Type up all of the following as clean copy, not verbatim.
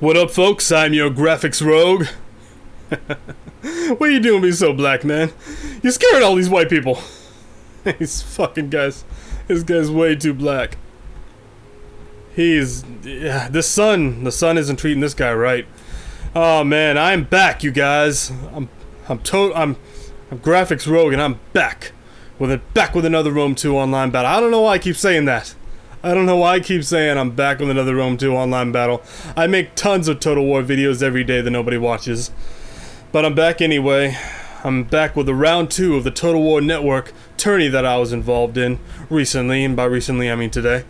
What up, folks? I'm your graphics rogue. What are you doing being so black, man? You're scaring all these white people. These fucking guys. This guy's way too black. Yeah, the sun isn't treating this guy right. Oh man, I'm back, you guys. I'm graphics rogue, and I'm back with another Rome 2 online battle. I don't know why I keep saying that. I don't know why I keep saying I'm back with another Rome 2 online battle. I make tons of Total War videos every day that nobody watches. But I'm back anyway. I'm back with the round 2 of the Total War Network tourney that I was involved in recently, and by recently I mean today.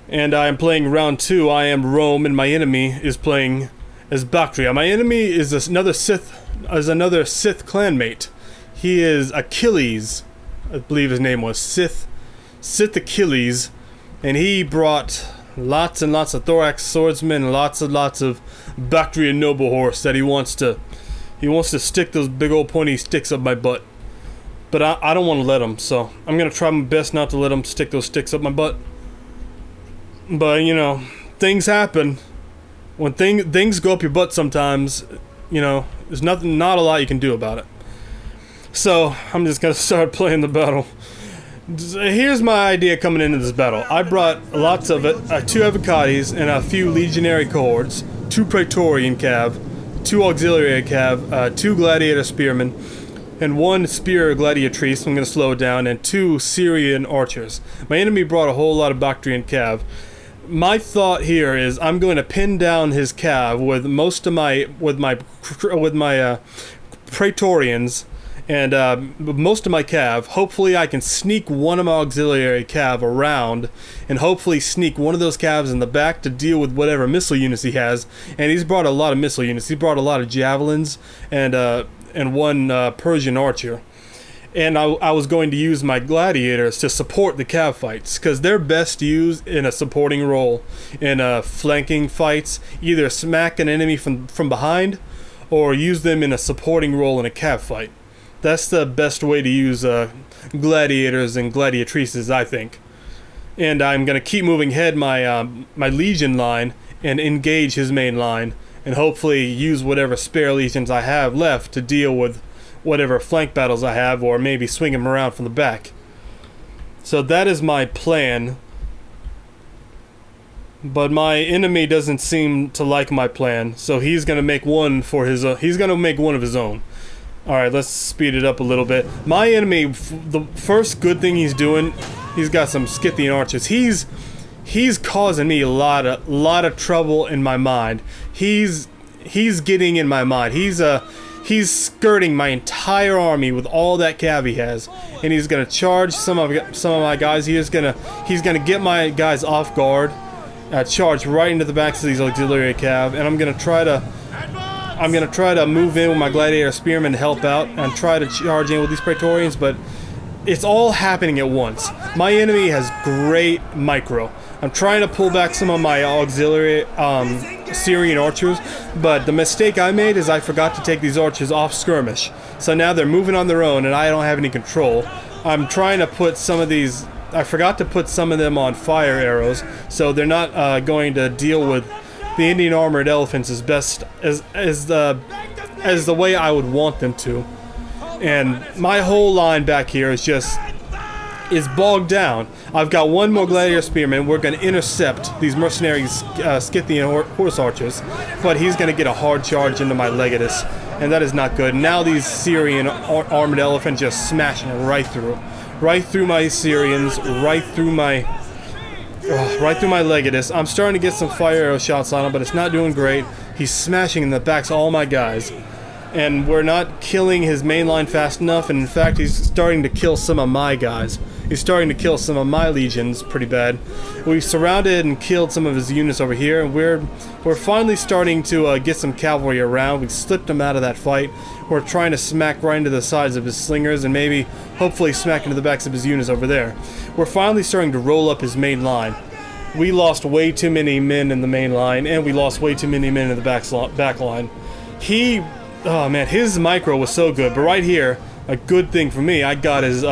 And I am playing round 2. I am Rome, and my enemy is playing as Bactria. My enemy is another Sith clanmate. He is Achilles, I believe his name was Sith Achilles. And he brought lots and lots of thorax swordsmen and lots and lots of Bactrian noble horse that he wants to stick those big old pointy sticks up my butt. But I don't want to let him, so I'm going to try my best not to let him stick those sticks up my butt. But, you know, things happen. When things go up your butt sometimes, you know, there's not a lot you can do about it. So, I'm just going to start playing the battle. Here's my idea coming into this battle. I brought lots of it, 2 Achilles and a few legionary cohorts, 2 Praetorian cav, 2 auxiliary cav, 2 gladiator spearmen, and 1 spear gladiatrice, I'm going to slow it down, and 2 Syrian archers. My enemy brought a whole lot of Bactrian cav. My thought here is I'm going to pin down his cav with most of my Praetorians and most of my cav. Hopefully I can sneak one of my auxiliary cav around and hopefully sneak one of those cavs in the back to deal with whatever missile units he has. And he's brought a lot of missile units. He brought a lot of javelins and 1 Persian archer. And I was going to use my gladiators to support the cav fights, because they're best used in a supporting role in flanking fights. Either smack an enemy from behind or use them in a supporting role in a cav fight. That's the best way to use gladiators and gladiatrices, I think. And I'm going to keep moving ahead my legion line and engage his main line, and hopefully use whatever spare legions I have left to deal with whatever flank battles I have, or maybe swing him around from the back. So that is my plan. But my enemy doesn't seem to like my plan, so he's going to make one for his he's going to make one of his own. Alright, let's speed it up a little bit. My enemy, the first good thing he's doing, he's got some Scythian archers. He's causing me a lot of trouble in my mind. He's getting in my mind. He's skirting my entire army with all that cav he has, and he's gonna charge some of my guys. He's gonna get my guys off guard, charge right into the backs of these auxiliary cav, and I'm gonna try to move in with my gladiator spearmen to help out and try to charge in with these Praetorians. But it's all happening at once. My enemy has great micro. I'm trying to pull back some of my auxiliary Syrian archers, but the mistake I made is I forgot to take these archers off skirmish. So now they're moving on their own and I don't have any control. I'm trying to put some of these... I forgot to put some of them on fire arrows, so they're not going to deal with the Indian armored elephants as best as the way I would want them to. And my whole line back here is bogged down. I've got 1 more gladiator spearman. We're going to intercept these mercenary Scythian horse archers, but he's going to get a hard charge into my legatus, and that is not good. Now these Syrian armored elephants just smashing right through my Syrians, right through my legatus. I'm starting to get some fire arrow shots on him, but it's not doing great. He's smashing in the backs of all my guys, and we're not killing his main line fast enough, and in fact he's starting to kill some of my guys. He's starting to kill some of my legions pretty bad. We've surrounded and killed some of his units over here, and we're finally starting to get some cavalry around. We slipped him out of that fight. We're trying to smack right into the sides of his slingers and maybe hopefully smack into the backs of his units over there. We're finally starting to roll up his main line. We lost way too many men in the main line, and we lost way too many men in the back line. Oh man, his micro was so good, but right here, a good thing for me, I got his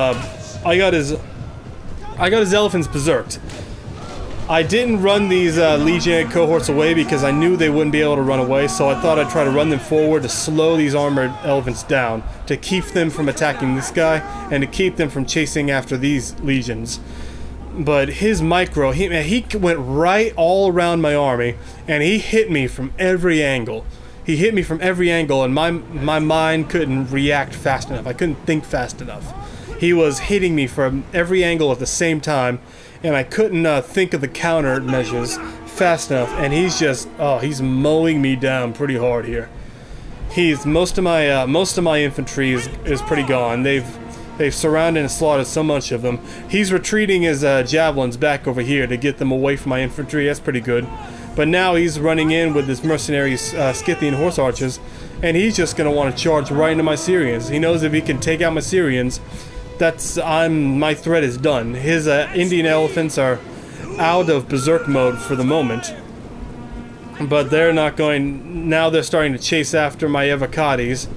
elephants berserked. I didn't run these legionary cohorts away because I knew they wouldn't be able to run away, so I thought I'd try to run them forward to slow these armored elephants down, to keep them from attacking this guy, and to keep them from chasing after these legions. But his micro, he went right all around my army, and he hit me from every angle. He hit me from every angle, and my mind couldn't react fast enough. I couldn't think fast enough. He was hitting me from every angle at the same time, and I couldn't think of the counter measures fast enough. And he's just, he's mowing me down pretty hard here. Most of my infantry is pretty gone. They've surrounded and slaughtered so much of them. He's retreating his javelins back over here to get them away from my infantry. That's pretty good. But now he's running in with his mercenary Scythian horse archers, and he's just going to want to charge right into my Syrians. He knows if he can take out my Syrians, my threat is done. His Indian elephants are out of berserk mode for the moment, but they're not going. Now they're starting to chase after my Evocades.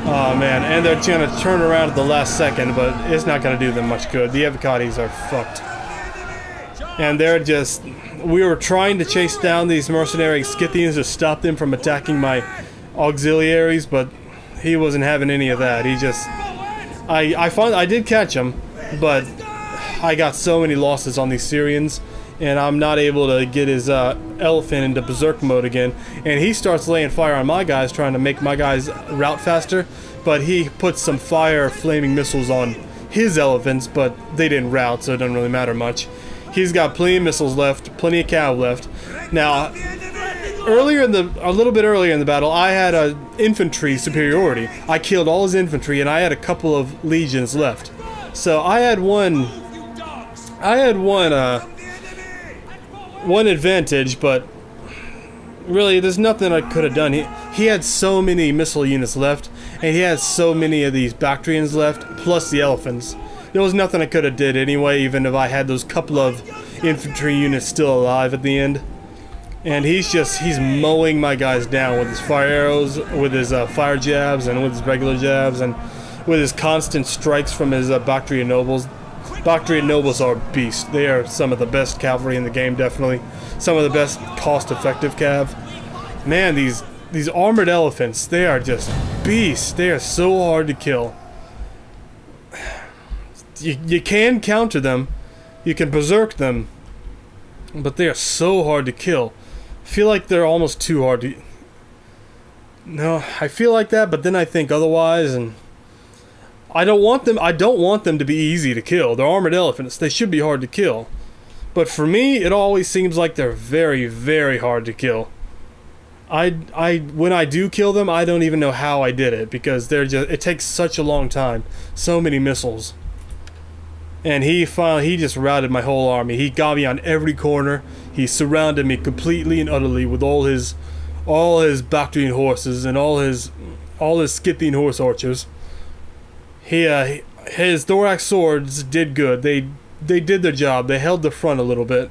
Oh man, and they're going to turn around at the last second, but it's not going to do them much good. The Evocades are fucked. And they're just... We were trying to chase down these mercenary Scythians to stop them from attacking my auxiliaries, but he wasn't having any of that. He just... I did catch him, but I got so many losses on these Syrians, and I'm not able to get his elephant into berserk mode again. And he starts laying fire on my guys, trying to make my guys route faster, but he puts some fire flaming missiles on his elephants, but they didn't route, so it doesn't really matter much. He's got plenty of missiles left, plenty of cav left. Now, a little bit earlier in the battle, I had a infantry superiority. I killed all his infantry, and I had a couple of legions left. So I had one advantage, but really, there's nothing I could have done. He had so many missile units left, and he had so many of these Bactrians left, plus the elephants. There was nothing I could have did anyway, even if I had those couple of infantry units still alive at the end. And he's mowing my guys down with his fire arrows, with his fire jabs, and with his regular jabs, and with his constant strikes from his Bactria nobles. Bactria nobles are beasts. They are some of the best cavalry in the game, definitely. Some of the best cost-effective cav. Man, these armored elephants, they are just beasts. They are so hard to kill. You can counter them, you can berserk them, but they are so hard to kill. I feel like they're almost too hard to... No, I feel like that, but then I think otherwise, and... I don't want them to be easy to kill. They're armored elephants, they should be hard to kill. But for me, it always seems like they're very, very hard to kill. When I do kill them, I don't even know how I did it, because it takes such a long time. So many missiles. And he just routed my whole army. He got me on every corner. He surrounded me completely and utterly with all his Bactrian horses and all his Scythian horse archers. His thorax swords did good. They did their job. They held the front a little bit.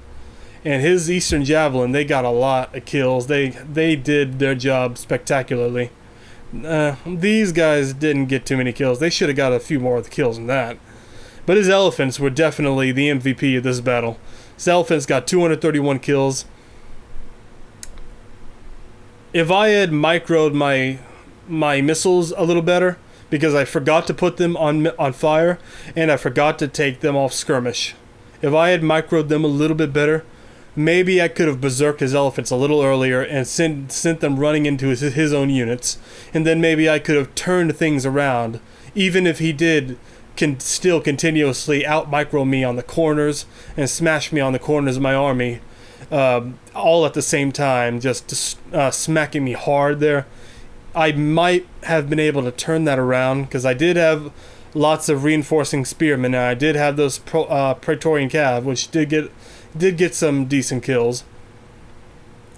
And his Eastern Javelin, they got a lot of kills. They did their job spectacularly. These guys didn't get too many kills. They should have got a few more of the kills than that. But his elephants were definitely the MVP of this battle. His elephants got 231 kills. If I had microed my missiles a little better, because I forgot to put them on fire, and I forgot to take them off skirmish. If I had microed them a little bit better, maybe I could have berserked his elephants a little earlier and sent them running into his own units, and then maybe I could have turned things around, even if he can still continuously out-micro me on the corners and smash me on the corners of my army, all at the same time, just smacking me hard there. I might have been able to turn that around, because I did have lots of reinforcing spearmen, and I did have those Praetorian Cav, which did get some decent kills.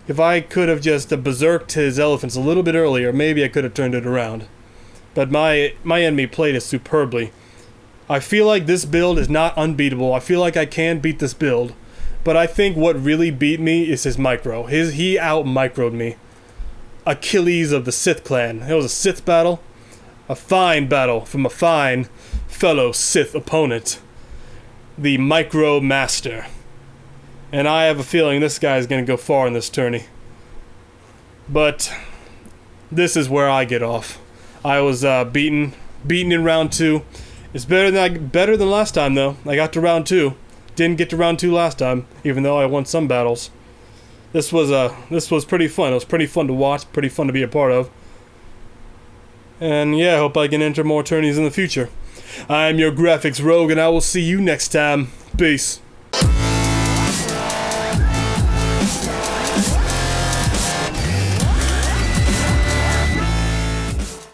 If I could have just berserked his elephants a little bit earlier, maybe I could have turned it around. But my enemy played it superbly. I feel like this build is not unbeatable. I feel like I can beat this build. But I think what really beat me is his micro. He out-microed me. Achilles of the Sith clan. It was a Sith battle. A fine battle from a fine fellow Sith opponent. The Micro Master. And I have a feeling this guy is going to go far in this tourney. But this is where I get off. I was beaten in round 2. It's better than last time though. I got to round 2. Didn't get to round 2 last time, even though I won some battles. This was pretty fun. It was pretty fun to watch, pretty fun to be a part of. And yeah, I hope I can enter more tourneys in the future. I'm your graphics rogue, and I will see you next time. Peace.